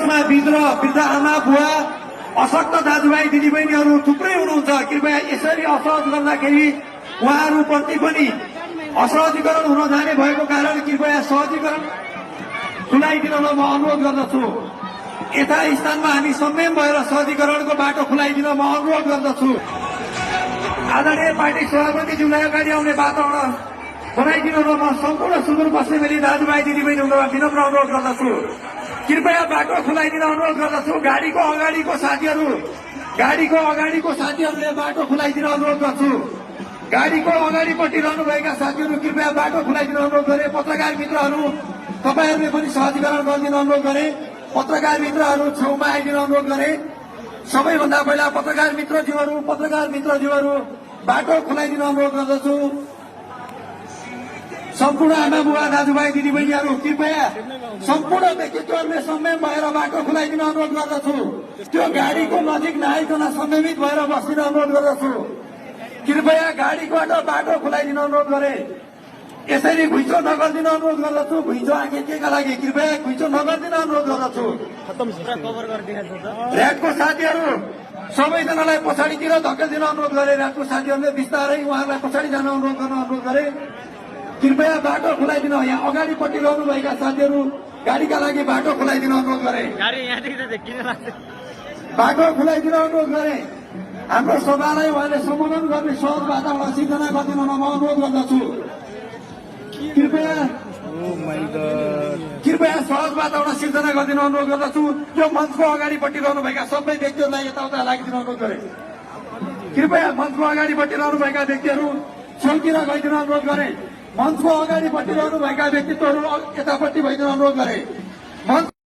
स्थानमा वृद्ध आमा बुवा अशक्त दाजुभाइ दिदीबहिनीहरू थुप्रै हुनुहुन्छ। कृपया यसरी असहज गर्दाखेरि उहाँहरूप्रति पनि असहजीकरण हुन जाने भएको कारण कृपया सहजीकरण खुलाइदिन म अनुरोध गर्दछु। यथा स्थानमा हामी संयम भएर सहजीकरणको बाटो खुलाइदिन म अनुरोध गर्दछु। आदरणीय पार्टी सभापतिज्यूलाई अगाडि आउने वातावरण बनाइदिन म सम्पूर्ण सुदूरपश्चिमेली दाजुभाइ दिदीबहिनीहरूमा विनम्र अनुरोध गर्दछु। कृपया बाटो खुलाइदिन अनुरोध गर्दछु। गाडीको अगाडिको साथीहरूले बाटो खुलाइदिन अनुरोध गर्छु। गाडीको अगाडिपट्टि रहनुभएका साथीहरू कृपया बाटो खुलाइदिन अनुरोध गरे। पत्रकार मित्रहरू तपाईहरूले पनि सहजीकरण गरिदिन अनुरोध गरे। पत्रकार मित्रहरू छेउमा आइदिन अनुरोध गरे। सबैभन्दा पहिला पत्रकार मित्रज्यूहरू बाटो खुलाइदिन अनुरोध गर्दछु। सम्पूर्ण आमा बुवा दाजुभाइ दिदीबहिनीहरू कृपया सम्पूर्ण व्यक्तित्वहरूले संयम भएर बाटो खुलाइदिन अनुरोध गर्दछु। त्यो गाडीको नजिक नआइकन संयमित भएर बस्दिन अनुरोध गर्दछु। कृपया गाडीबाट बाटो खुलाइदिन अनुरोध गरे। यसरी घुइँचो नगरिदिन अनुरोध गर्दछु। घुइँचो आकेका लागि कृपया घुइँचो नगरिदिन अनुरोध गर्दछु। ऱ्याटको साथीहरू सबैजनालाई पछाडितिर धकेलिदिन अनुरोध गरे। ऱ्याटको साथीहरूले बिस्तारै उहाँहरूलाई पछाडि जान अनुरोध गरे। कृपया बाटो खुलाइदिन। यहाँ अगाडिपट्टि रहनुभएका साथीहरू गाडीका लागि बाटो खुलाइदिन अनुरोध गरे। बाटो खुलाइदिन अनुरोध गरे। हाम्रो सभालाई उहाँले सम्बोधन गर्ने सहज वातावरण सिर्जना गरिदिन म अनुरोध गर्दछु। कृपया सहज वातावरण सिर्जना गरिदिन अनुरोध गर्दछु। यो मञ्चको अगाडिपट्टि रहनुभएका सबै व्यक्तिहरूलाई यताउता लागिदिन अनुरोध गरे। कृपया मञ्चको अगाडिपट्टि रहनुभएका व्यक्तिहरू छेउतिर गइदिन अनुरोध गरे। मञ्चको अगाडिपट्टि रहनुभएका व्यक्तित्वहरू यतापट्टि भइदिन अनुरोध गरे।